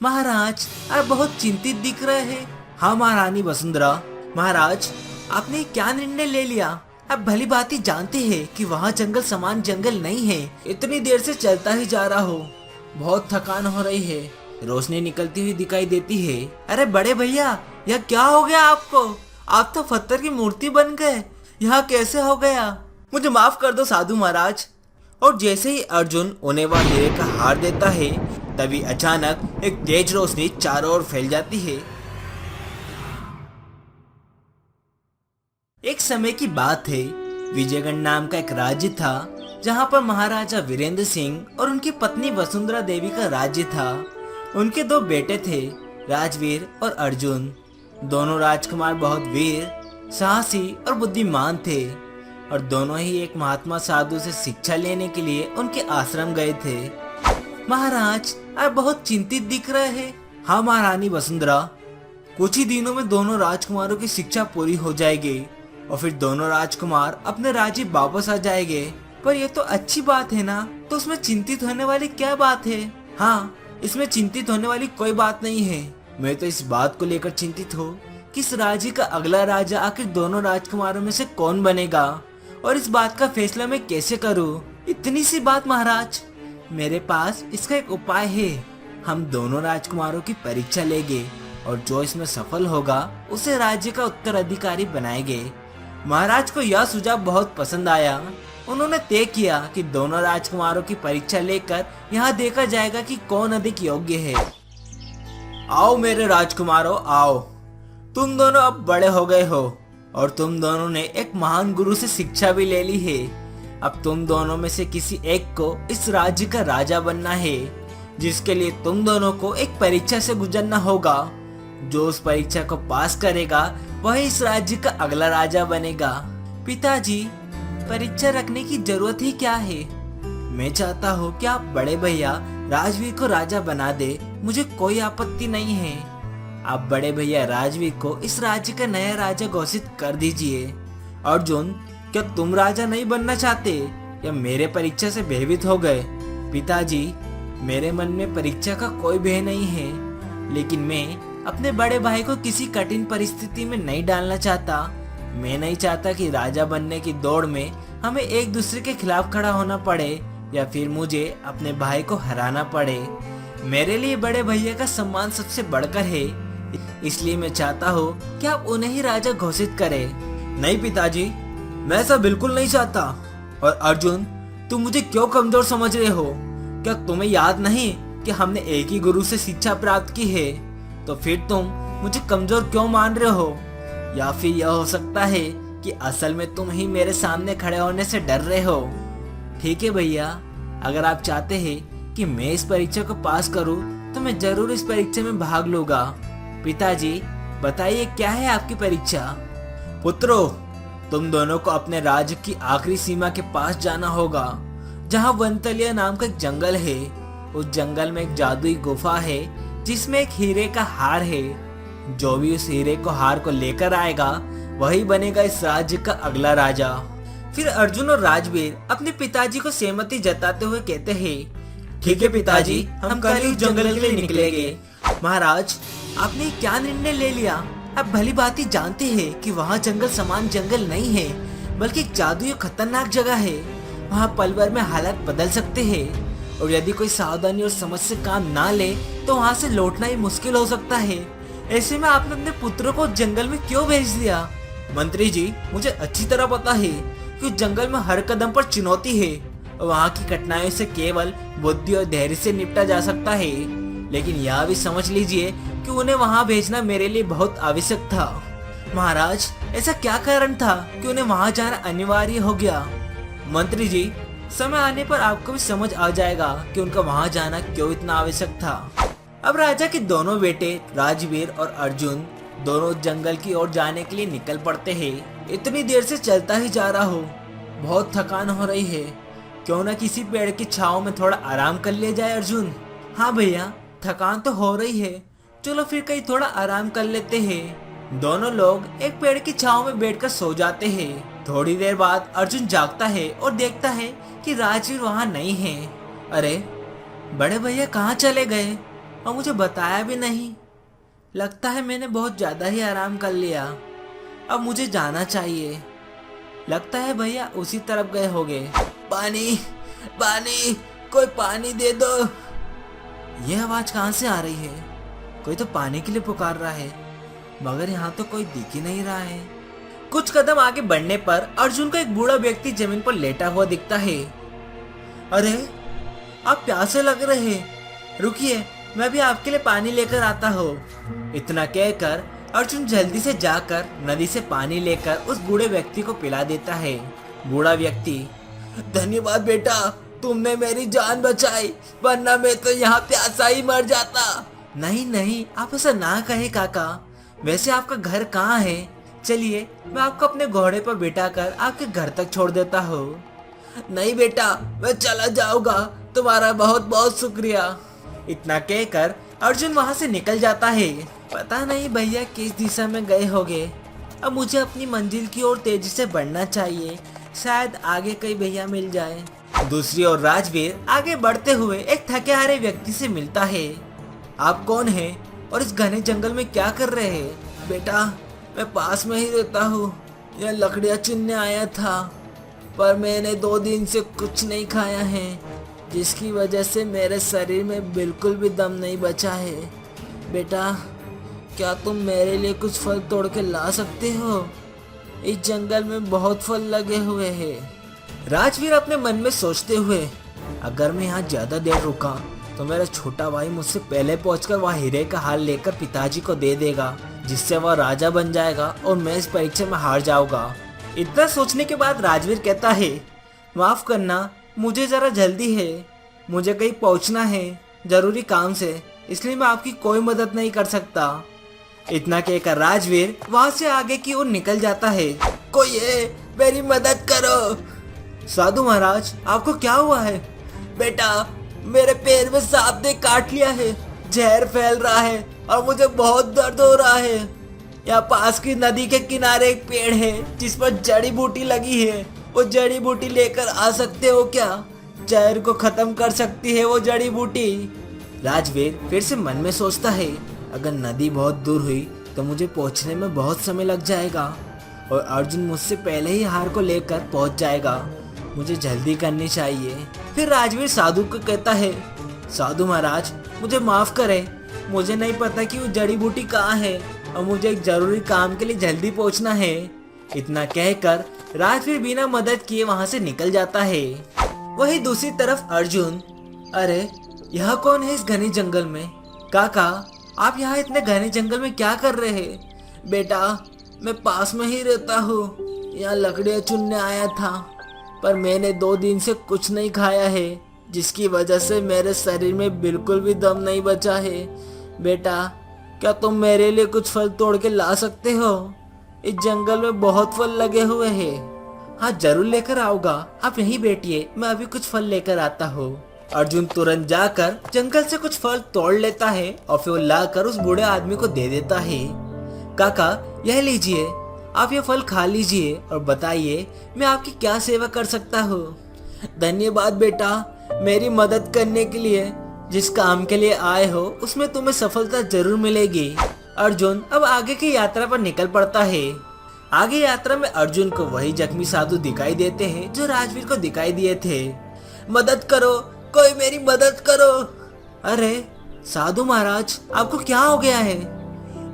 महाराज, आप बहुत चिंतित दिख रहे हैं। हाँ महारानी वसुंधरा। महाराज, आपने क्या निर्णय ले लिया? आप भली भांति जानते हैं कि वहाँ जंगल समान जंगल नहीं है। इतनी देर से चलता ही जा रहा हो, बहुत थकान हो रही है, रोशनी निकलती हुई दिखाई देती है। अरे बड़े भैया, यह क्या हो गया आपको? आप तो पत्थर की मूर्ति बन गए, यहाँ कैसे हो गया? मुझे माफ कर दो साधु महाराज। और जैसे ही अर्जुन उन्हें वह हीरे का हार देता है, तभी अचानक एक तेज रोशनी चारों ओर फैल जाती है। एक समय की बात है, विजयगढ़ नाम का एक राज्य था, जहाँ पर महाराजा वीरेंद्र सिंह और उनकी पत्नी वसुंधरा देवी का राज्य था। उनके दो बेटे थे, राजवीर और अर्जुन। दोनों राजकुमार बहुत वीर, साहसी और बुद्धिमान थे और दोनों ही एक महात्मा साधु से शिक्षा लेने के लिए उनके आश्रम गए थे। महाराज, आप बहुत चिंतित दिख रहे हैं। हाँ महारानी वसुंधरा, कुछ ही दिनों में दोनों राजकुमारों की शिक्षा पूरी हो जाएगी और फिर दोनों राजकुमार अपने राज्य वापस आ जाएंगे। पर ये तो अच्छी बात है ना, तो उसमें चिंतित होने वाली क्या बात है? हाँ, इसमें चिंतित होने वाली कोई बात नहीं है। मैं तो इस बात को लेकर चिंतित हूँ कि इस राज्य का अगला राजा आखिर दोनों राजकुमारों में से कौन बनेगा और इस बात का फैसला मैं कैसे करूँ। इतनी सी बात महाराज, मेरे पास इसका एक उपाय है। हम दोनों राजकुमारों की परीक्षा लेंगे और जो इसमें सफल होगा उसे राज्य का उत्तराधिकारी बनाएंगे। महाराज को यह सुझाव बहुत पसंद आया। उन्होंने तय किया कि दोनों राजकुमारों की परीक्षा लेकर यहाँ देखा जाएगा कि कौन अधिक योग्य है। आओ मेरे राजकुमारों, आओ। तुम दोनों अब बड़े हो गए हो और तुम दोनों ने एक महान गुरु से शिक्षा भी ले ली है। अब तुम दोनों में से किसी एक को इस राज्य का राजा बनना है, जिसके लिए तुम दोनों को एक परीक्षा से गुजरना होगा। जो उस परीक्षा को पास करेगा वही इस राज्य का अगला राजा बनेगा। पिताजी, परीक्षा रखने की जरूरत ही क्या है? मैं चाहता हूँ कि आप बड़े भैया राजवीर को राजा बना दे, मुझे कोई आपत्ति नहीं है। आप बड़े भैया राजवीर को इस राज्य का नया राजा घोषित कर दीजिए। अर्जुन, क्या तुम राजा नहीं बनना चाहते या मेरे परीक्षा से भयभीत हो गए? पिताजी, मेरे मन में परीक्षा का कोई भय नहीं है, लेकिन मैं अपने बड़े भाई को किसी कठिन परिस्थिति में नहीं डालना चाहता। मैं नहीं चाहता कि राजा बनने की दौड़ में हमें एक दूसरे के खिलाफ खड़ा होना पड़े या फिर मुझे अपने भाई को हराना पड़े। मेरे लिए बड़े भैया का सम्मान सबसे बढ़कर है, इसलिए मैं चाहता हूँ कि आप उन्हें ही राजा घोषित करें। नहीं पिताजी, मैं ऐसा बिल्कुल नहीं चाहता। और अर्जुन, तुम मुझे क्यों कमजोर समझ रहे हो? क्या तुम्हें याद नहीं कि हमने एक ही गुरु से शिक्षा प्राप्त की है? तो फिर तुम मुझे कमजोर क्यों मान रहे हो? या फिर यह हो सकता है कि असल में तुम ही मेरे सामने खड़े होने से डर रहे हो? ठीक है भैया, अगर आप चाहते हैं कि मैं इस परीक्षा को पास करूं, तो मैं जरूर इस परीक्षा में भाग लूंगा। पिताजी, बताइए क्या है आपकी परीक्षा? पुत्रों, तुम दोनों को अपने राज्य की आखिरी सीमा के पास जाना होगा, जहाँ वनतलिया नाम का एक जंगल है। उस जंगल में एक जादुई गुफा है जिसमें एक हीरे का हार है। जो भी उस हीरे को हार को लेकर आएगा वही बनेगा इस राज्य का अगला राजा। फिर अर्जुन और राजवीर अपने पिताजी को सहमति जताते हुए कहते हैं, ठीक है पिताजी, हम कल ही जंगल के लिए निकलेंगे। महाराज, आपने क्या निर्णय ले लिया? आप भली भांति जानते हैं कि वहाँ जंगल समान जंगल नहीं है, बल्कि एक जादुई खतरनाक जगह है। वहाँ पल भर में हालात बदल सकते हैं और यदि कोई सावधानी और समझ से काम ना ले तो वहाँ से लौटना ही मुश्किल हो सकता है। ऐसे में आपने अपने पुत्र को जंगल में क्यों भेज दिया? मंत्री जी, मुझे अच्छी तरह पता है कि जंगल में हर कदम पर चुनौती है और वहाँ की कठिनाइयों से केवल बुद्धि और धैर्य से निपटा जा सकता है। लेकिन यह भी समझ लीजिए कि उन्हें वहाँ भेजना मेरे लिए बहुत आवश्यक था। महाराज, ऐसा क्या कारण था कि उन्हें वहाँ जाना अनिवार्य हो गया? मंत्री जी, समय आने पर आपको भी समझ आ जाएगा कि उनका वहाँ जाना क्यों इतना आवश्यक था। अब राजा के दोनों बेटे राजवीर और अर्जुन दोनों जंगल की ओर जाने के लिए निकल पड़ते हैं। इतनी देर से चलता ही जा रहा हूँ, बहुत थकान हो रही है। क्यों ना किसी पेड़ की छांव में थोड़ा आराम कर लिया जाए अर्जुन। हाँ भैया, थकान तो हो रही है, चलो फिर कहीं थोड़ा आराम कर लेते हैं। दोनों लोग एक पेड़ की छांव में बैठकर सो जाते हैं। थोड़ी देर बाद अर्जुन जागता है और देखता है कि राजवीर वहाँ नहीं है। अरे, बड़े भैया कहाँ चले गए और मुझे बताया भी नहीं। लगता है मैंने बहुत ज्यादा ही आराम कर लिया। अब मुझे जाना चाहिए। लगता है भैया उसी तरफ गए होंगे। पानी, पानी, कोई पानी दे दो। यह आवाज कहाँ से आ रही है? कोई तो पानी के लिए पुकार रहा है, मगर यहाँ तो कोई दिख ही नहीं रहा है। कुछ कदम आगे बढ़ने पर अर्जुन को एक बूढ़ा व्यक्ति जमीन पर लेटा हुआ दिखता है। अरे, आप प्यासे लग रहे हैं, रुकिए, मैं भी आपके लिए पानी लेकर आता हूँ। इतना कहकर अर्जुन जल्दी से जाकर नदी से पानी लेकर उस बूढ़े व्यक्ति को पिला देता है। बूढ़ा व्यक्ति, धन्यवाद बेटा, तुमने मेरी जान बचाई, वरना मैं तो यहाँ प्यासा ही मर जाता। नहीं नहीं, आप ऐसा ना कहे काका। वैसे आपका घर कहाँ है? चलिए मैं आपको अपने घोड़े पर बिठाकर आपके घर तक छोड़ देता हूँ। नहीं बेटा, मैं चला जाऊंगा, तुम्हारा बहुत बहुत शुक्रिया। इतना कहकर अर्जुन वहाँ से निकल जाता है। पता नहीं भैया किस दिशा में गए होंगे। अब मुझे अपनी मंजिल की ओर तेजी से बढ़ना चाहिए, शायद आगे कई भैया मिल जाए। दूसरी ओर राजवीर आगे बढ़ते हुए एक थके हारे व्यक्ति से मिलता है। आप कौन हैं और इस घने जंगल में क्या कर रहे हैं? बेटा, मैं पास में ही रहता हूँ, यह लकड़ियाँ चुनने आया था, पर मैंने 2 दिन से कुछ नहीं खाया है, जिसकी वजह से मेरे शरीर में बिल्कुल भी दम नहीं बचा है। बेटा, क्या तुम मेरे लिए कुछ फल तोड़ के ला सकते हो? इस जंगल में बहुत फल लगे हुए हैं। राजवीर अपने मन में सोचते हुए, अगर मैं यहाँ ज्यादा देर रुका तो मेरा छोटा भाई मुझसे पहले पहुंचकर वह हीरे का हार लेकर पिताजी को दे देगा, जिससे वह राजा बन जाएगा और मैं इस परीक्षा में हार जाऊंगा। इतना सोचने के बाद राजवीर कहता है, माफ करना, मुझे जरा जल्दी है, मुझे कहीं पहुंचना है जरूरी काम से, इसलिए मैं आपकी कोई मदद नहीं कर सकता। इतना कहकर राजवीर वहां से आगे की ओर निकल जाता है। कोई है, मेरी मदद करो। साधु महाराज, आपको क्या हुआ है? बेटा, मेरे पैर में सांप ने काट लिया है, जहर फैल रहा है और मुझे बहुत दर्द हो रहा है। यहाँ पास की नदी के किनारे एक पेड़ है जिस पर जड़ी बूटी लगी है, वो जड़ी बूटी लेकर आ सकते हो क्या? जहर को खत्म कर सकती है वो जड़ी बूटी। राजवीर फिर से मन में सोचता है, अगर नदी बहुत दूर हुई तो मुझे पहुंचने में बहुत समय लग जाएगा और अर्जुन मुझसे पहले ही हार को लेकर पहुंच जाएगा, मुझे जल्दी करनी चाहिए। फिर राजवीर साधु को कहता है, साधु महाराज, मुझे माफ करें, मुझे नहीं पता कि वो जड़ी बूटी कहाँ है और मुझे एक जरूरी काम के लिए जल्दी पहुंचना है। इतना कहकर राजवीर बिना मदद किए वहां से निकल जाता है। वही दूसरी तरफ अर्जुन, अरे यह कौन है इस घने जंगल में? काका, आप यहाँ इतने घने जंगल में क्या कर रहे हैं? बेटा, मैं पास में ही रहता हूँ, यहाँ लकड़ियाँ चुनने आया था, पर मैंने 2 दिन से कुछ नहीं खाया है, जिसकी वजह से मेरे शरीर में बिल्कुल भी दम नहीं बचा है। बेटा, क्या तुम मेरे लिए कुछ फल तोड़ के ला सकते हो? इस जंगल में बहुत फल लगे हुए हैं। हाँ, जरूर लेकर आऊंगा, आप यहीं बैठिए, मैं अभी कुछ फल लेकर आता हूँ। अर्जुन तुरंत जाकर जंगल से कुछ फल तोड़ लेता है और फिर लाकर उस बूढ़े आदमी को दे देता है। काका, यह लीजिए, आप ये फल खा लीजिए और बताइए मैं आपकी क्या सेवा कर सकता हूँ। धन्यवाद बेटा, मेरी मदद करने के लिए। जिस काम के लिए आए हो उसमें तुम्हें सफलता जरूर मिलेगी। अर्जुन अब आगे की यात्रा पर निकल पड़ता है। आगे यात्रा में अर्जुन को वही जख्मी साधु दिखाई देते हैं जो राजवीर को दिखाई दिए थे। मदद करो, कोई मेरी मदद करो। अरे साधु महाराज, आपको क्या हो गया है?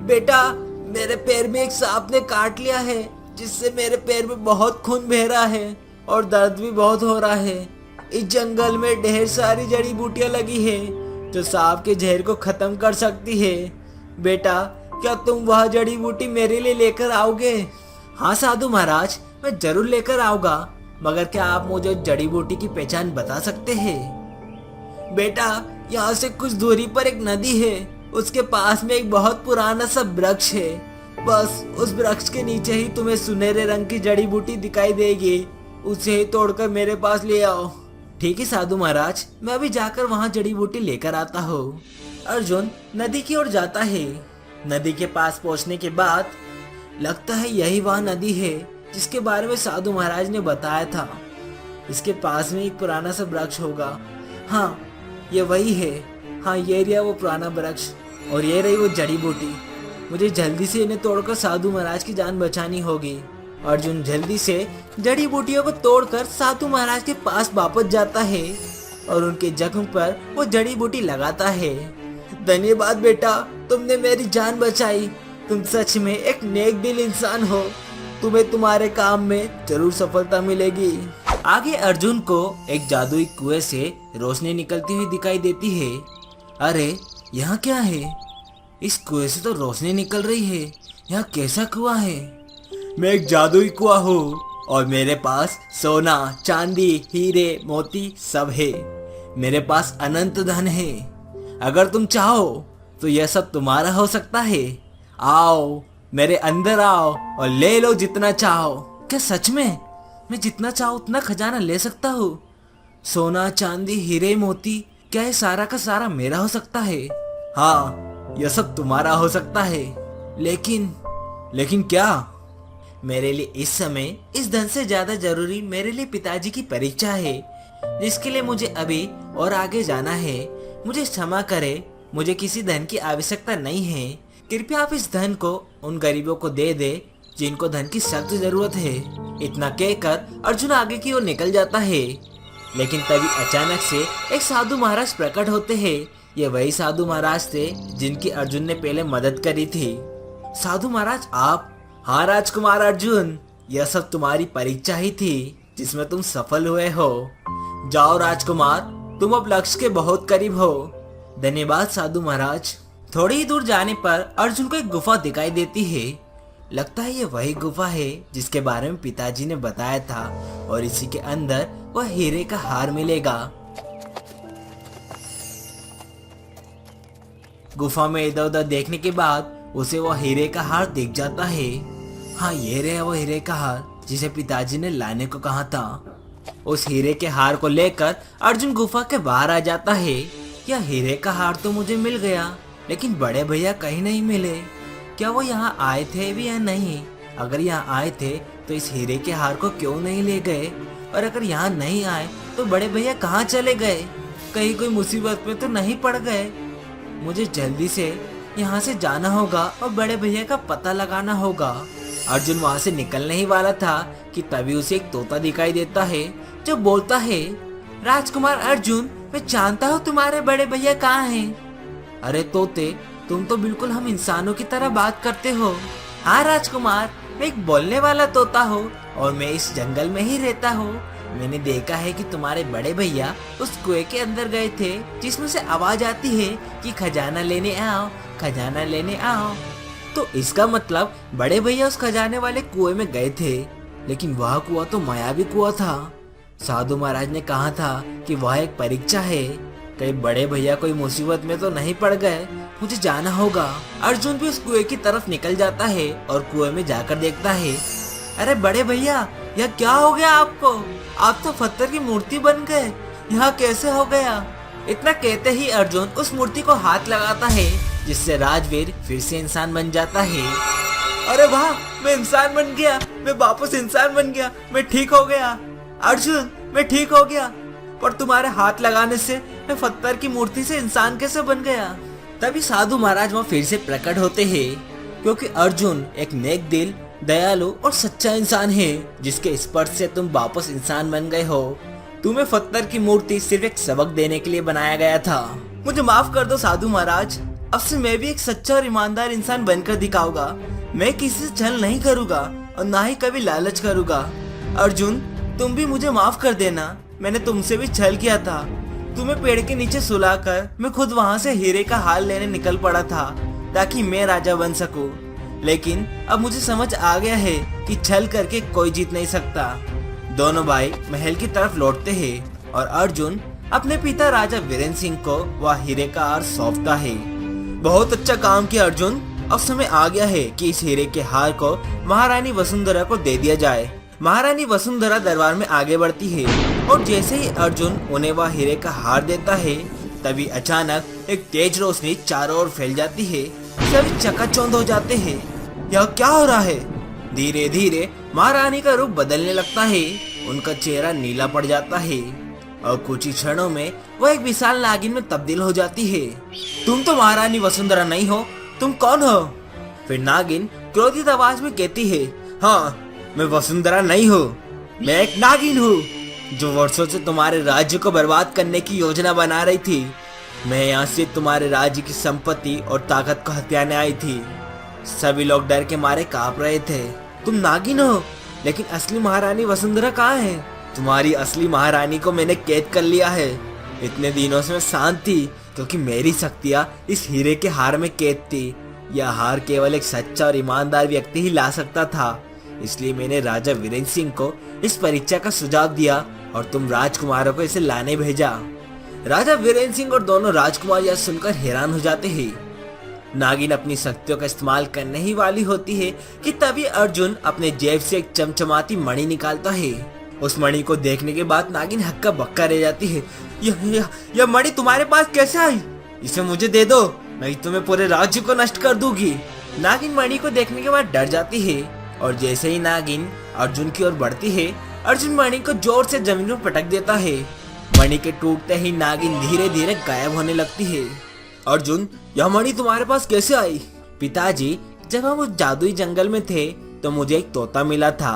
बेटा, मेरे पैर में एक सांप ने काट लिया है, जिससे मेरे पैर में बहुत खून बह रहा है और दर्द भी बहुत हो रहा है। इस जंगल में ढेर सारी जड़ी बूटियां लगी है जो सांप के जहर को खत्म कर सकती है। बेटा, क्या तुम वह जड़ी बूटी मेरे लिए लेकर आओगे? हाँ साधु महाराज, मैं जरूर लेकर आऊंगा, मगर क्या आप मुझे जड़ी बूटी की पहचान बता सकते हैं? बेटा, यहाँ से कुछ दूरी पर एक नदी है, उसके पास में एक बहुत पुराना सा वृक्ष है, बस उस वृक्ष के नीचे ही तुम्हें सुनहरे रंग की जड़ी बूटी दिखाई देगी, उसे ही तोड़कर मेरे पास ले आओ। ठीक है साधु महाराज, मैं अभी जाकर वहाँ जड़ी बूटी लेकर आता हूँ। अर्जुन नदी की ओर जाता है। नदी के पास पहुँचने के बाद लगता है यही वह नदी है जिसके बारे में साधु महाराज ने बताया था। इसके पास में एक पुराना सा वृक्ष होगा। हाँ, ये वही है। हाँ, ये रहा वो पुराना वृक्ष और ये रही वो जड़ी बूटी। मुझे जल्दी से इन्हें तोड़कर साधु महाराज की जान बचानी होगी। अर्जुन जल्दी से जड़ी बूटियों को तोड़कर साधु महाराज के पास वापस जाता है और उनके जख्म पर वो जड़ी बूटी लगाता है। धन्यवाद बेटा, तुमने मेरी जान बचाई। तुम सच में एक नेक दिल इंसान हो। तुम्हें तुम्हारे काम में जरूर सफलता मिलेगी। आगे अर्जुन को एक जादुई कुएं से रोशनी निकलती हुई दिखाई देती है। अरे यहाँ क्या है? इस कुएं से तो रोशनी निकल रही है। यहाँ कैसा कुआं है? मैं एक जादुई कुआं हूँ और मेरे पास सोना, चांदी, हीरे, मोती सब है। मेरे पास अनंत धन है। अगर तुम चाहो तो यह सब तुम्हारा हो सकता है। आओ, मेरे अंदर आओ और ले लो जितना चाहो। क्या सच में मैं जितना चाहूँ उतना खजाना ले सकता हूँ? सोना, चांदी, हीरे, मोती, क्या ये सारा का सारा मेरा हो सकता है? हाँ, यह सब तुम्हारा हो सकता है। लेकिन क्या? मेरे लिए इस समय इस धन से ज्यादा जरूरी मेरे लिए पिताजी की परीक्षा है, जिसके लिए मुझे अभी और आगे जाना है। मुझे क्षमा करे, मुझे किसी धन की आवश्यकता नहीं है। कृपया आप इस धन को उन गरीबों को दे दे जिनको धन की सख्त जरूरत है। इतना कहकर अर्जुन आगे की ओर निकल जाता है, लेकिन तभी अचानक से एक साधु महाराज प्रकट होते हैं। ये वही साधु महाराज थे जिनकी अर्जुन ने पहले मदद करी थी। साधु महाराज आप? हाँ राजकुमार अर्जुन, यह सब तुम्हारी परीक्षा ही थी जिसमें तुम सफल हुए हो। जाओ राजकुमार, तुम अब लक्ष्य के बहुत करीब हो। धन्यवाद साधु महाराज। थोड़ी ही दूर जाने पर अर्जुन को एक गुफा दिखाई देती है। लगता है ये वही गुफा है जिसके बारे में पिताजी ने बताया था और इसी के अंदर वह हीरे का हार मिलेगा। गुफा में इधर उधर देखने के बाद उसे वह हीरे का हार दिख जाता है। हाँ, ये रहा वो हीरे का हार जिसे पिताजी ने लाने को कहा था। उस हीरे के हार को लेकर अर्जुन गुफा के बाहर आ जाता है। यह हीरे का हार तो मुझे मिल गया, लेकिन बड़े भैया कहीं नहीं मिले। क्या वो यहाँ आए थे भी या नहीं? अगर यहाँ आए थे तो इस हीरे के हार को क्यों नहीं ले गए? और अगर यहाँ नहीं आए तो बड़े भैया कहाँ चले गए? कहीं कोई मुसीबत में तो नहीं पड़ गए? मुझे जल्दी से यहाँ से जाना होगा और बड़े भैया का पता लगाना होगा। अर्जुन वहाँ से निकलने ही वाला था कि तभी उसे एक तोता दिखाई देता है जो बोलता है, राजकुमार अर्जुन, मैं जानता हूँ तुम्हारे बड़े भैया कहाँ हैं। अरे तोते, तुम तो बिल्कुल हम इंसानों की तरह बात करते हो। हाँ राजकुमार, मैं एक बोलने वाला तोता हूँ और मैं इस जंगल में ही रहता हूँ। मैंने देखा है कि तुम्हारे बड़े भैया उस कुएं के अंदर गए थे जिसमें से आवाज आती है कि खजाना लेने आओ, खजाना लेने आओ। तो इसका मतलब बड़े भैया उस खजाने वाले कुएं में गए थे, लेकिन वह कुआं तो मायावी कुआं था। साधु महाराज ने कहा था कि वह एक परीक्षा है, कहीं बड़े भैया कोई मुसीबत में तो नहीं पड़ गए। मुझे जाना होगा। अर्जुन भी उस कुएं की तरफ निकल जाता है और कुएं में जाकर देखता है। अरे बड़े भैया, यह क्या हो गया आपको? आप तो पत्थर की मूर्ति बन गए, यह कैसे हो गया? इतना कहते ही अर्जुन उस मूर्ति को हाथ लगाता है, जिससे राजवीर फिर से इंसान बन जाता है। अरे वाह, मैं इंसान बन गया, मैं वापस इंसान बन गया, मैं ठीक हो गया। अर्जुन, मैं ठीक हो गया। पर तुम्हारे हाथ लगाने से मैं पत्थर की मूर्ति से इंसान कैसे बन गया? तभी साधु महाराज वहाँ फिर से प्रकट होते हैं, क्योंकि अर्जुन एक नेक दिल, दयालु और सच्चा इंसान है जिसके स्पर्श से तुम वापस इंसान बन गए हो। तुम्हें पत्थर की मूर्ति सिर्फ एक सबक देने के लिए बनाया गया था। मुझे माफ कर दो साधु महाराज, अब से मैं भी एक सच्चा और ईमानदार इंसान बनकर दिखाऊंगा। मैं किसी से छल नहीं करूंगा और ना ही कभी लालच करूंगा। अर्जुन, तुम भी मुझे माफ कर देना, मैंने तुमसे भी छल किया था। तुम्हें पेड़ के नीचे सुलाकर मैं खुद वहाँ से हीरे का हार लेने निकल पड़ा था ताकि मैं राजा बन सकूं। लेकिन अब मुझे समझ आ गया है कि छल करके कोई जीत नहीं सकता। दोनों भाई महल की तरफ लौटते हैं और अर्जुन अपने पिता राजा वीरेंद्र सिंह को वह हीरे का हार सौंपता है। बहुत अच्छा काम किया अर्जुन, अब समय आ गया है कि इस हीरे के हार को महारानी वसुंधरा को दे दिया जाए। महारानी वसुंधरा दरबार में आगे बढ़ती है और जैसे ही अर्जुन उन्हें वह हीरे का हार देता है, तभी अचानक एक तेज रोशनी चारों ओर फैल जाती है। सभी चकाचौंध हो जाते हैं। यह क्या हो रहा है? धीरे धीरे महारानी का रूप बदलने लगता है, उनका चेहरा नीला पड़ जाता है। और कुछ ही क्षणों में वो एक विशाल नागिन में तब्दील हो जाती है। तुम तो महारानी वसुंधरा नहीं हो, तुम कौन हो? फिर नागिन क्रोधित आवाज में कहती है, हाँ, मैं वसुंधरा नहीं हूँ, मैं एक नागिन हूँ जो वर्षों से तुम्हारे राज्य को बर्बाद करने की योजना बना रही थी। मैं यहाँ से तुम्हारे राज्य की संपत्ति और ताकत को हथियाने आई थी। सभी लोग डर के मारे कांप रहे थे। तुम नागिन हो, लेकिन असली महारानी वसुंधरा कहाँ है? तुम्हारी असली महारानी को मैंने कैद कर लिया है। इतने दिनों से मैं शांत थी क्योंकि मेरी शक्तियाँ इस हीरे के हार में कैद थी। यह हार केवल एक सच्चा और ईमानदार व्यक्ति ही ला सकता था। इसलिए मैंने राजा वीरेंद्र सिंह को इस परीक्षा का सुझाव दिया और तुम राजकुमारों को इसे लाने भेजा। राजा वीरेंद्र सिंह और दोनों राजकुमार यह सुनकर हैरान हो जाते हैं। नागिन अपनी शक्तियों का इस्तेमाल करने ही वाली होती है कि तभी अर्जुन अपने जेब से एक चमचमाती मणि निकालता है। उस मणि को देखने के बाद नागिन हक्का बक्का रह जाती है। यह मणि तुम्हारे पास कैसे आई? इसे मुझे दे दो, नहीं तो मैं पूरे राज्य को नष्ट कर दूंगी। नागिन मणि को देखने के बाद डर जाती है और जैसे ही नागिन अर्जुन की ओर बढ़ती है, अर्जुन मणि को जोर से जमीन में पटक देता है। मणि के टूटते ही नागिन धीरे धीरे गायब होने लगती है। अर्जुन, यह मणि तुम्हारे पास कैसे आई? पिताजी, जब हम उस जादुई जंगल में थे तो मुझे एक तोता मिला था।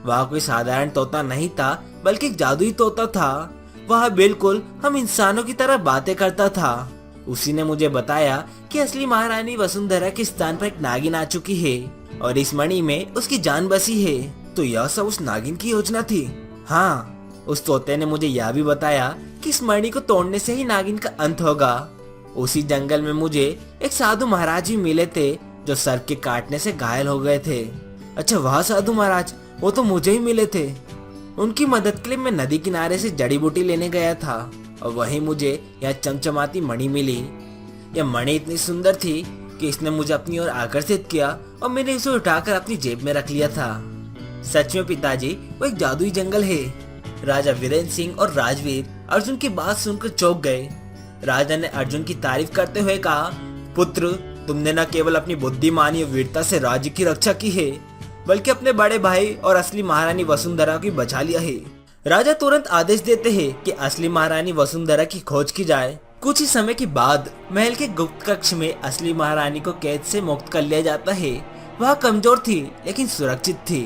वह कोई साधारण तोता नहीं था, बल्कि एक जादुई तोता था। वह बिल्कुल हम इंसानों की तरह बातें करता था। उसी ने मुझे बताया कि असली महारानी वसुंधरा के स्थान पर एक नागिन आ चुकी है और इस मणि में उसकी जान बसी है। तो यह सब उस नागिन की योजना थी। हाँ, उस तोते ने मुझे यह भी बताया कि इस मणि को तोड़ने से ही नागिन का अंत होगा। उसी जंगल में मुझे एक साधु महाराज भी मिले थे जो सर्प के काटने से घायल हो गए थे। अच्छा, वह साधु महाराज, वो तो मुझे ही मिले थे। उनकी मदद के लिए मैं नदी किनारे से जड़ी बूटी लेने गया था और वहीं मुझे यह चमचमाती मणि मिली। यह मणि इतनी सुंदर थी कि इसने मुझे अपनी ओर आकर्षित किया और मैंने इसे उठाकर अपनी जेब में रख लिया था। सच में पिताजी, वो एक जादुई जंगल है। राजा वीरेंद्र सिंह और राजवीर अर्जुन की बात सुनकर चौंक गए। राजा ने अर्जुन की तारीफ करते हुए कहा, पुत्र, तुमने न केवल अपनी बुद्धिमानी और वीरता से राज्य की रक्षा की है, बल्कि अपने बड़े भाई और असली महारानी वसुंधरा की बचा लिया है। राजा तुरंत आदेश देते हैं कि असली महारानी वसुंधरा की खोज की जाए। कुछ ही समय के बाद महल के गुप्त कक्ष में असली महारानी को कैद से मुक्त कर लिया जाता है। वह कमजोर थी लेकिन सुरक्षित थी।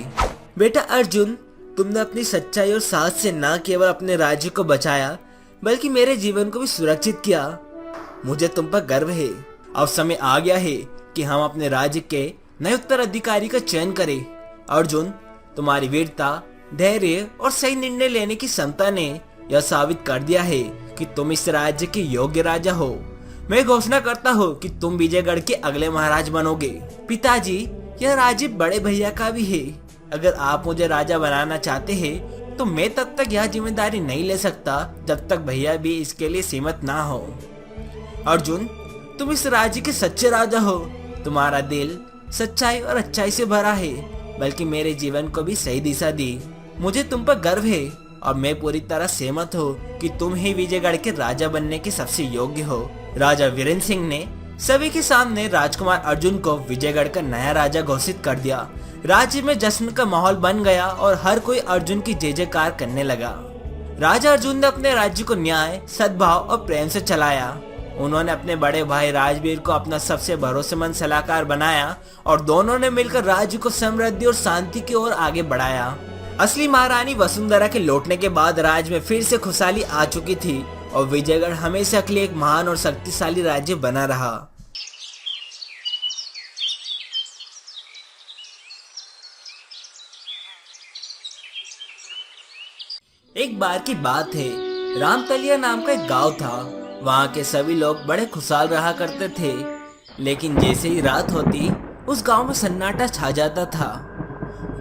बेटा अर्जुन, तुमने अपनी सच्चाई और साहस से न केवल अपने राज्य को बचाया, बल्कि मेरे जीवन को भी सुरक्षित किया। मुझे तुम पर गर्व है। अब समय आ गया है कि हम अपने राज्य के नए उत्तराधिकारी का चयन करें। अर्जुन, तुम्हारी वीरता, धैर्य और सही निर्णय लेने की क्षमता ने यह साबित कर दिया है कि तुम इस राज्य के योग्य राजा हो। मैं घोषणा करता हूँ कि तुम विजयगढ़ के अगले महाराज बनोगे। पिताजी, यह राज्य बड़े भैया का भी है। अगर आप मुझे राजा बनाना चाहते हैं तो मैं तब तक यह जिम्मेदारी नहीं ले सकता जब तक भैया भी इसके लिए सहमत ना हो। अर्जुन, तुम इस राज्य के सच्चे राजा हो। तुम्हारा दिल सच्चाई और अच्छाई से भरा है, बल्कि मेरे जीवन को भी सही दिशा दी। मुझे तुम पर गर्व है और मैं पूरी तरह सहमत हूँ कि तुम ही विजयगढ़ के राजा बनने के सबसे योग्य हो। राजा वीरेंद्र सिंह ने सभी के सामने राजकुमार अर्जुन को विजयगढ़ का नया राजा घोषित कर दिया। राज्य में जश्न का माहौल बन गया और हर कोई अर्जुन की जय जयकार करने लगा। राजा अर्जुन ने अपने राज्य को न्याय, सद्भाव और प्रेम से चलाया। उन्होंने अपने बड़े भाई राजवीर को अपना सबसे भरोसेमंद सलाहकार बनाया और दोनों ने मिलकर राज्य को समृद्धि और शांति की ओर आगे बढ़ाया। असली महारानी वसुंधरा के लौटने के बाद राज्य में फिर से खुशहाली आ चुकी थी और विजयगढ़ हमेशा के लिए एक महान और शक्तिशाली राज्य बना रहा। एक बार की बात है, रामतलिया नाम का एक गांव था। वहाँ के सभी लोग बड़े खुशहाल रहा करते थे, लेकिन जैसे ही रात होती उस गांव में सन्नाटा छा जाता था।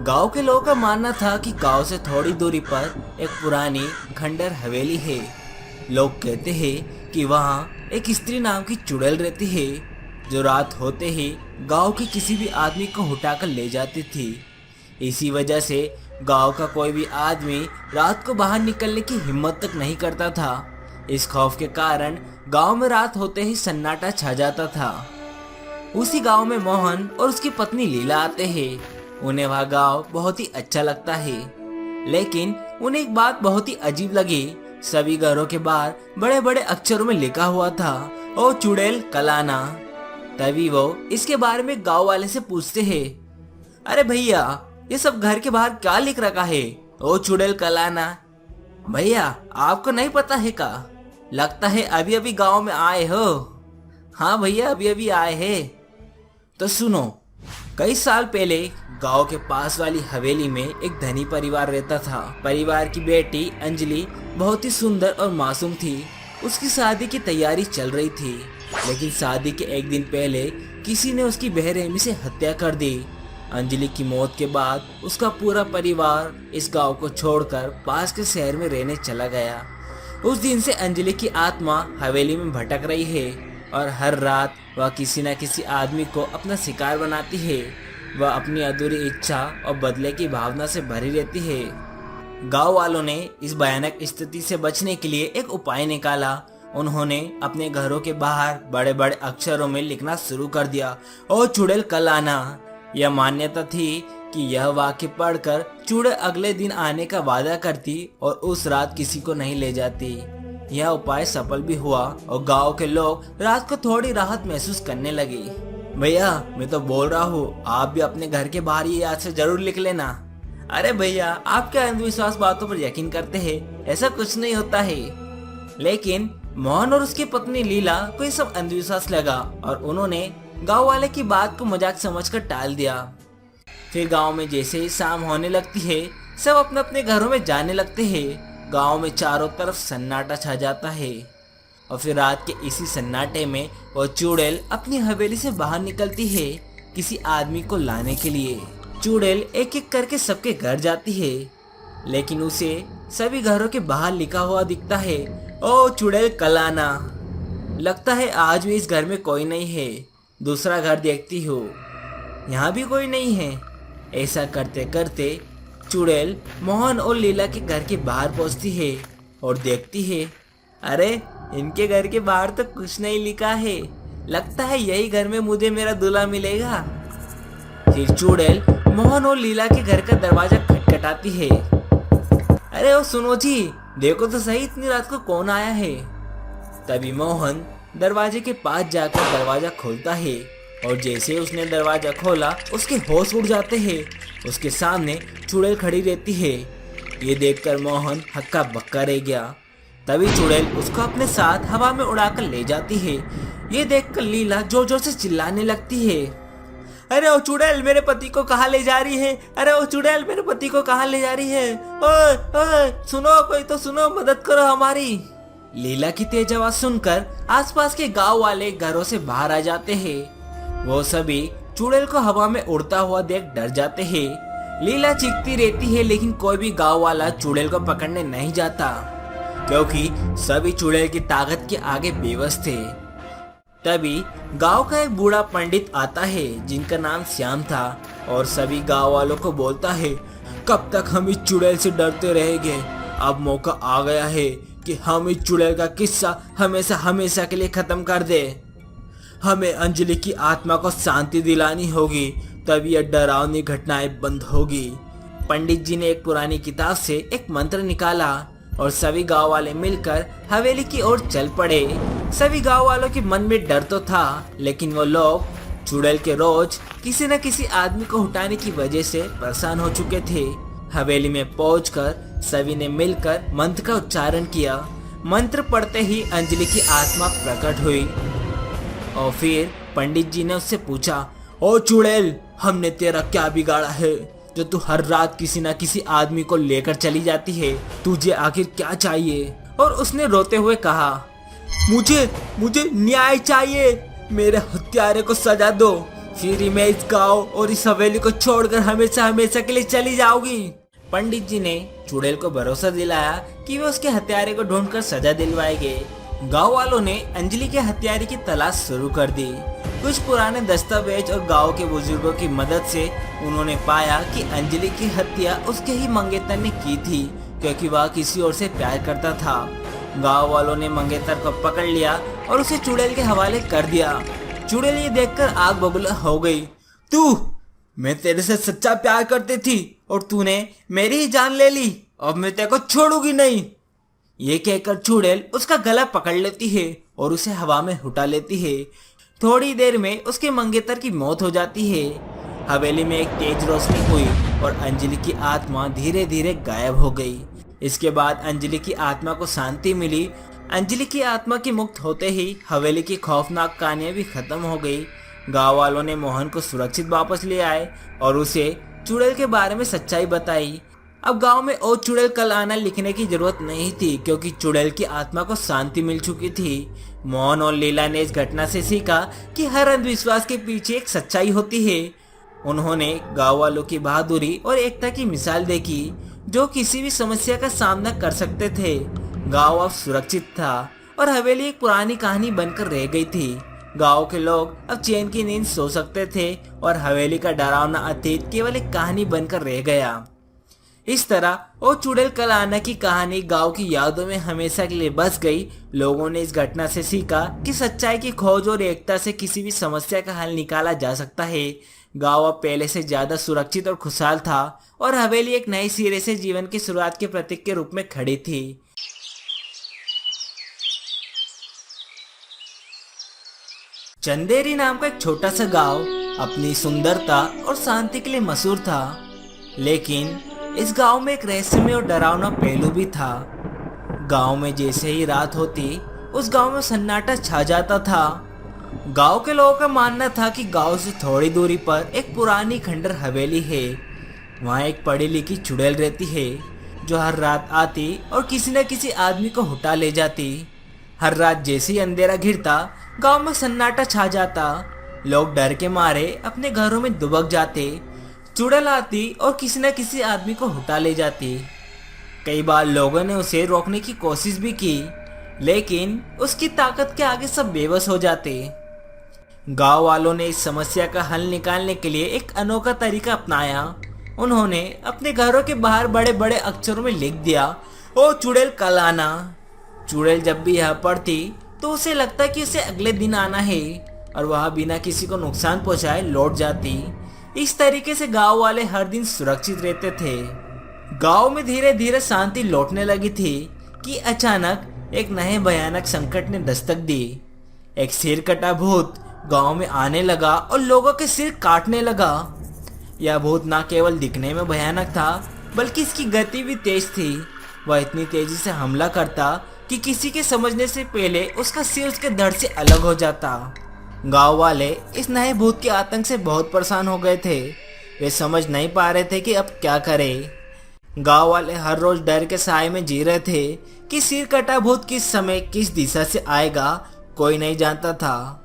गांव के लोगों का मानना था कि गांव से थोड़ी दूरी पर एक पुरानी खंडर हवेली है। लोग कहते हैं कि वहाँ एक स्त्री नाम की चुड़ैल रहती है, जो रात होते ही गांव के किसी भी आदमी को उठाकर ले जाती थी। इसी वजह से गांव का कोई भी आदमी रात को बाहर निकलने की हिम्मत तक नहीं करता था। इस खौफ के कारण गांव में रात होते ही सन्नाटा छा जाता था। उसी गांव में मोहन और उसकी पत्नी लीला आते हैं। उन्हें वह गांव बहुत ही अच्छा लगता है, लेकिन उन्हें एक बात बहुत ही अजीब लगी। सभी घरों के बाहर बड़े बड़े अक्षरों में लिखा हुआ था, ओ चुड़ैल कल आना। तभी वो इसके बारे में गांव वाले से पूछते हैं, अरे भैया ये सब घर के बाहर क्या लिख रखा है, ओ चुड़ैल कल आना। भैया आपको नहीं पता है का? लगता है अभी अभी गांव में आए हो। हाँ भैया अभी अभी आए हैं। तो सुनो, कई साल पहले गांव के पास वाली हवेली में एक धनी परिवार रहता था। परिवार की बेटी अंजलि बहुत ही सुंदर और मासूम थी। उसकी शादी की तैयारी चल रही थी, लेकिन शादी के एक दिन पहले किसी ने उसकी बेरहमी से हत्या कर दी। अंजलि की मौत के बाद उसका पूरा परिवार इस गांव को छोड़कर पास के शहर में रहने चला गया। उस दिन से अंजलि की आत्मा हवेली में भटक रही है और हर रात वह किसी न किसी आदमी को अपना शिकार बनाती है। वह अपनी अधूरी इच्छा और बदले की भावना से भरी रहती है। गांव वालों ने इस भयानक स्थिति से बचने के लिए एक उपाय निकाला। उन्होंने अपने घरों के बाहर बड़े बड़े अक्षरों में लिखना शुरू कर दिया, ओ चुड़ैल कल आना। यह मान्यता थी कि यह वाक्य पढ़कर चुड़ैल अगले दिन आने का वादा करती और उस रात किसी को नहीं ले जाती। यह उपाय सफल भी हुआ और गांव के लोग रात को थोड़ी राहत महसूस करने लगे। भैया मैं तो बोल रहा हूँ, आप भी अपने घर के बाहर ये याद से जरूर लिख लेना। अरे भैया आप क्या अंधविश्वास बातों पर यकीन करते हैं? ऐसा कुछ नहीं होता है। लेकिन मोहन और उसकी पत्नी लीला को ये सब अंधविश्वास लगा और उन्होंने गांव वाले की बात को मजाक समझकर टाल दिया। फिर गांव में जैसे ही शाम होने लगती है, सब अपने अपने घरों में जाने लगते हैं। गांव में चारों तरफ सन्नाटा छा जाता है और फिर रात के इसी सन्नाटे में वो चुड़ैल अपनी हवेली से बाहर निकलती है किसी आदमी को लाने के लिए। चुड़ैल एक एक करके सबके घर जाती है, लेकिन उसे सभी घरों के बाहर लिखा हुआ दिखता है, ओ चुड़ैल कल आना। लगता है आज भी इस घर में कोई नहीं है। दूसरा घर देखती हो, यहाँ भी कोई नहीं है। ऐसा करते करते चुड़ैल मोहन और लीला के घर के बाहर पहुंचती है और देखती है, अरे इनके घर के बाहर तो कुछ नहीं लिखा है। लगता है यही घर में मुझे मेरा दूल्हा मिलेगा। फिर चुड़ैल मोहन और लीला के घर का दरवाजा खटखटाती है। अरे ओ सुनो जी, देखो तो सही इतनी रात को कौन आया है। तभी मोहन दरवाजे के पास जाकर दरवाजा खोलता है और जैसे ही उसने दरवाजा खोला उसके होश उड़ जाते हैं। उसके सामने चुड़ैल खड़ी रहती है। ये देखकर मोहन हक्का बक्का रह गया। तभी चुड़ैल उसको अपने साथ हवा में उड़ाकर ले जाती है। ये देखकर लीला जोर जोर से चिल्लाने लगती है, अरे ओ चुड़ैल मेरे पति को कहाँ ले जा रही है? अरे ओ चुड़ैल मेरे पति को कहाँ ले जा रही है? ओए ओए सुनो, कोई तो सुनो, मदद करो हमारी। लीला की तेज आवाज सुनकर आसपास के गांव वाले घरों से बाहर आ जाते हैं। वो सभी चुड़ैल को हवा में उड़ता हुआ देख डर जाते हैं। लीला चीखती रहती है, लेकिन कोई भी गांव वाला चुड़ैल को पकड़ने नहीं जाता, क्योंकि सभी चुड़ैल की ताकत के आगे बेबस थे। तभी गांव का एक बूढ़ा पंडित आता है जिनका नाम श्याम था और सभी गांव वालों को बोलता है, कब तक हम इस चुड़ैल से डरते रहेंगे? अब मौका आ गया है कि हम इस चुड़ैल का किस्सा हमेशा हमेशा के लिए खत्म कर दे। हमें अंजलि की आत्मा को शांति दिलानी होगी, तभी यह डरावनी घटनाएं बंद होगी। पंडित जी ने एक पुरानी किताब से एक मंत्र निकाला और सभी गांव वाले मिलकर हवेली की ओर चल पड़े। सभी गांव वालों के मन में डर तो था, लेकिन वो लोग चुड़ैल के रोज किसी न किसी आदमी को उठाने की वजह से परेशान हो चुके थे। हवेली में पहुंचकर सभी ने मिलकर मंत्र का उच्चारण किया। मंत्र पढ़ते ही अंजलि की आत्मा प्रकट हुई और फिर पंडित जी ने उससे पूछा, ओ चुड़ैल, हमने तेरा क्या बिगाड़ा है जो तू हर रात किसी न किसी आदमी को लेकर चली जाती है? तुझे आखिर क्या चाहिए? और उसने रोते हुए कहा, मुझे न्याय चाहिए। मेरे हत्यारे को सजा दो, फिर ही मैं इस गांव और इस हवेली को छोड़कर हमेशा हमेशा के लिए चली जाऊंगी। पंडित जी ने चुड़ैल को भरोसा दिलाया कि वे उसके हत्यारे को ढूंढकर सजा दिलवाएंगे। गांव वालों ने अंजलि के हत्यारे की तलाश शुरू कर दी। कुछ पुराने दस्तावेज और गांव के बुजुर्गों की मदद से उन्होंने पाया कि अंजलि की हत्या उसके ही मंगेतर ने की थी, क्योंकि वह किसी और से प्यार करता था। गांव वालों ने मंगेतर को पकड़ लिया और उसे चुड़ैल के हवाले कर दिया। चुड़ैल ये देखकर आग बबूला हो गई। मैं तेरे से सच्चा प्यार करती थी और तूने मेरी ही जान ले ली। अब मैं तेरे को छोड़ूंगी नहीं। ये कहकर चुड़ैल उसका गला पकड़ लेती है और उसे हवा में उठा लेती है। थोड़ी देर में उसके मंगेतर की मौत हो जाती है। हवेली में एक तेज रोशनी हुई और अंजलि की आत्मा धीरे धीरे गायब हो गई। इसके बाद अंजलि की आत्मा को शांति मिली। अंजलि की आत्मा के मुक्त होते ही हवेली की खौफनाक कहानियां भी खत्म हो गई। गांव वालों ने मोहन को सुरक्षित वापस ले आए और उसे चुड़ैल के बारे में सच्चाई बताई। अब गांव में ओ चुड़ैल कल आना लिखने की जरूरत नहीं थी, क्योंकि चुड़ैल की आत्मा को शांति मिल चुकी थी। मोहन और लीला ने इस घटना से सीखा कि हर अंधविश्वास के पीछे एक सच्चाई होती है। उन्होंने गांव वालों की बहादुरी और एकता की मिसाल देखी, जो किसी भी समस्या का सामना कर सकते थे। गांव अब सुरक्षित था और हवेली एक पुरानी कहानी बनकर रह गई थी। गांव के लोग अब चैन की नींद सो सकते थे और हवेली का डरावना अतीत केवल एक कहानी बनकर रह गया। इस तरह ओ चुड़ैल कल आना की कहानी गांव की यादों में हमेशा के लिए बस गई। लोगों ने इस घटना से सीखा कि सच्चाई की खोज और एकता से किसी भी समस्या का हल निकाला जा सकता है। गांव अब पहले से ज्यादा सुरक्षित और खुशहाल था और हवेली एक नए सिरे से जीवन की शुरुआत के प्रतीक के रूप में खड़ी थी। चंदेरी नाम का एक छोटा सा गांव अपनी सुंदरता और शांति के लिए मशहूर था, लेकिन इस गांव में एक रहस्यमय और डरावना पहलू भी था। गांव में जैसे ही रात होती, उस गांव में सन्नाटा छा जाता था। गांव के लोगों का मानना था कि गांव से थोड़ी दूरी पर एक पुरानी खंडर हवेली है। वहाँ एक पढ़ी लिखी चुड़ैल रहती है, जो हर रात आती और किसी न किसी आदमी को उठा ले जाती। हर रात जैसे ही अंधेरा घिरता, गांव में सन्नाटा छा जाता। लोग डर के मारे अपने घरों में दुबक जाते। चुड़ैल आती और किसी न किसी आदमी को उठा ले जाती। कई बार लोगों ने उसे रोकने की कोशिश भी की, लेकिन उसकी ताकत के आगे सब बेबस हो जाते। गांव वालों ने इस समस्या का हल निकालने के लिए एक अनोखा तरीका अपनाया। उन्होंने अपने घरों के बाहर बड़े बड़े अक्षरों में लिख दिया, ओ चुड़ैल कल आना। चुड़ैल जब भी यहाँ पढ़ती तो उसे लगता कि उसे अगले दिन आना है और वह बिना किसी को नुकसान पहुंचाए लौट जाती। इस तरीके से गांव वाले हर दिन सुरक्षित रहते थे। गांव में धीरे धीरे शांति लौटने लगी थी कि अचानक एक नए भयानक संकट ने दस्तक दी। एक सिर कटा भूत गांव में आने लगा और लोगों के सिर काटने लगा। यह भूत न केवल दिखने में भयानक था, बल्कि इसकी गति भी तेज थी। वह इतनी तेजी से हमला करता कि किसी के समझने से पहले उसका सिर उसके धड़ से अलग हो जाता। गांव वाले इस नए भूत के आतंक से बहुत परेशान हो गए थे। वे समझ नहीं पा रहे थे कि अब क्या करें। गांव वाले हर रोज डर के साए में जी रहे थे कि सिर कटा भूत किस समय किस दिशा से आएगा, कोई नहीं जानता था।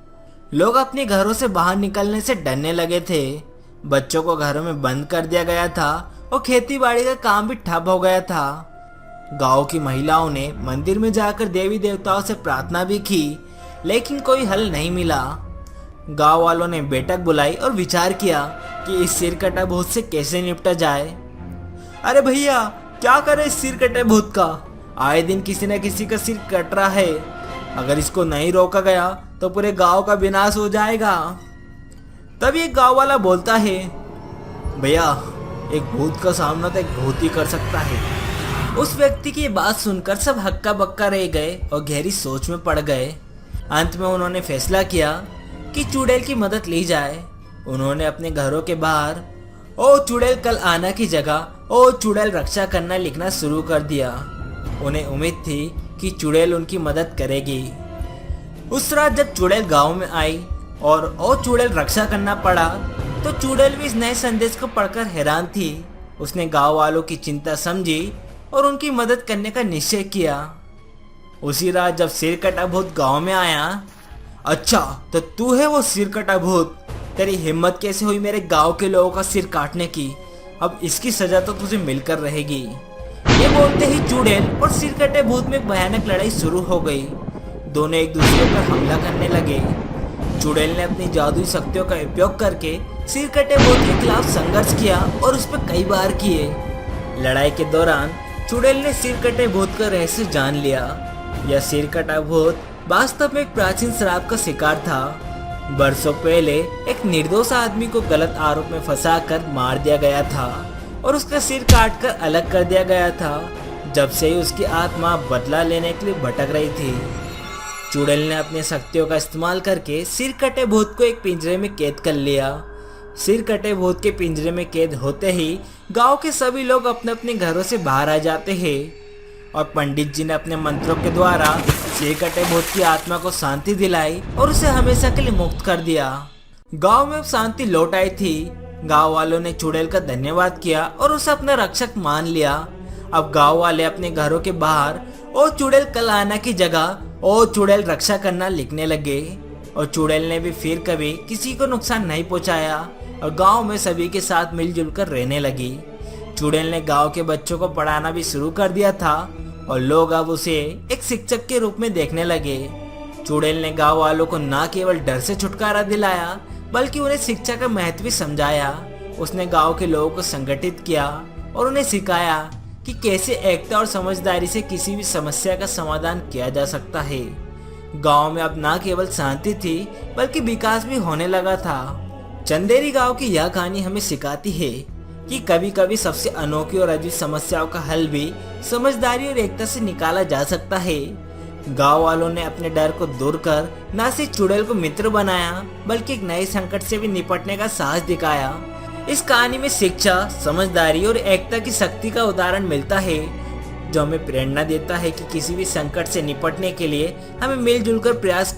लोग अपने घरों से बाहर निकलने से डरने लगे थे। बच्चों को घरों में बंद कर दिया गया था और खेती बाड़ी का काम भी ठप हो गया था। गांव की महिलाओं ने मंदिर में जाकर देवी देवताओं से प्रार्थना भी की, लेकिन कोई हल नहीं मिला। गांव वालों ने बैठक बुलाई और विचार किया कि इस सिर कटा भूत से कैसे निपटा जाए। अरे भैया, क्या करें इस सिर कटे भूत का? आए दिन किसी न किसी का सिर कट रहा है। अगर इसको नहीं रोका गया तो पूरे गांव का विनाश हो जाएगा। तभी एक गांव वाला बोलता है, भैया, एक भूत का सामना तो एक भूत ही कर सकता है। उस व्यक्ति की बात सुनकर सब हक्का बक्का रह गए और गहरी सोच में पड़ गए। अंत में उन्होंने फैसला किया कि चुड़ैल की मदद ली जाए। उन्होंने अपने घरों के बाहर ओ चुड़ैल कल आना की जगह ओ चुड़ैल रक्षा करना लिखना शुरू कर दिया। उन्हें उम्मीद थी कि चुड़ैल उनकी मदद करेगी। उस रात जब चुड़ैल गांव में आई और ओ चुड़ैल रक्षा करना पड़ा, तो चुड़ैल भी इस नए संदेश को पढ़कर हैरान थी। उसने गांव वालों की चिंता समझी और उनकी मदद करने का निश्चय किया। उसी रात जब सिर कटा भूत गांव में आया, अच्छा तो तू है वो सिर कटा भूत? तेरी हिम्मत कैसे हुई मेरे गांव के लोगों का सिर काटने की? अब इसकी सजा तो तुझे मिलकर रहेगी। ये बोलते ही चुड़ैल और सिर कटे भूत में भयानक लड़ाई शुरू हो गई। दोनों एक दूसरे पर हमला करने लगे। चुड़ैल ने अपनी जादुई शक्तियों का उपयोग करके सिर कटे भूत के खिलाफ संघर्ष किया और उस पर कई बार किए। लड़ाई के दौरान चुड़ैल ने सिर कटे भूत का रहस्य जान लिया। यह सिर कटा भूत वास्तव में एक प्राचीन श्राप का शिकार था। बरसों पहले एक निर्दोष आदमी को गलत आरोप में फंसाकर मार दिया गया था और उसका सिर काटकर अलग कर दिया गया था। जब से ही उसकी आत्मा बदला लेने के लिए भटक रही थी। चुड़ैल ने अपनी शक्तियों का इस्तेमाल करके सिर कटे भूत को एक पिंजरे में कैद कर लिया। सिर कटे भूत के पिंजरे में कैद होते ही गांव के सभी लोग अपने अपने घरों से बाहर आ जाते हैं और पंडित जी ने अपने मंत्रों के द्वारा सिर कटे भूत की आत्मा को शांति दिलाई और उसे हमेशा के लिए मुक्त कर दिया। गांव में अब शांति लौट आई थी। गांव वालों ने चुड़ैल का धन्यवाद किया और उसे अपना रक्षक मान लिया। अब गांव वाले अपने घरों के बाहर ओ चुड़ैल कल आना की जगह ओ चुड़ैल रक्षा करना लिखने लगे और चुड़ैल ने भी फिर कभी किसी को नुकसान नहीं पहुंचाया और गांव में सभी के साथ मिलजुल कर रहने लगी। चुड़ैल ने गांव के बच्चों को पढ़ाना भी शुरू कर दिया था और लोग अब उसे एक शिक्षक के रूप में देखने लगे। चुड़ैल ने गांव वालों को न केवल डर से छुटकारा दिलाया बल्कि उन्हें शिक्षा का महत्व भी समझाया। उसने गांव के लोगों को संगठित किया और उन्हें सिखाया कि कैसे एकता और समझदारी से किसी भी समस्या का समाधान किया जा सकता है। गांव में अब न केवल शांति थी बल्कि विकास भी होने लगा था। चंदेरी गांव की यह कहानी हमें सिखाती है कि कभी कभी सबसे अनोखी और अजीब समस्याओं का हल भी समझदारी और एकता से निकाला जा सकता है। गांव वालों ने अपने डर को दूर कर न सिर्फ चुड़ैल को मित्र बनाया बल्कि एक नए संकट से भी निपटने का साहस दिखाया। इस कहानी में शिक्षा, समझदारी और एकता की शक्ति का उदाहरण मिलता है जो हमें प्रेरणा देता है कि किसी भी संकट से निपटने के लिए हमें मिलजुल कर प्रयास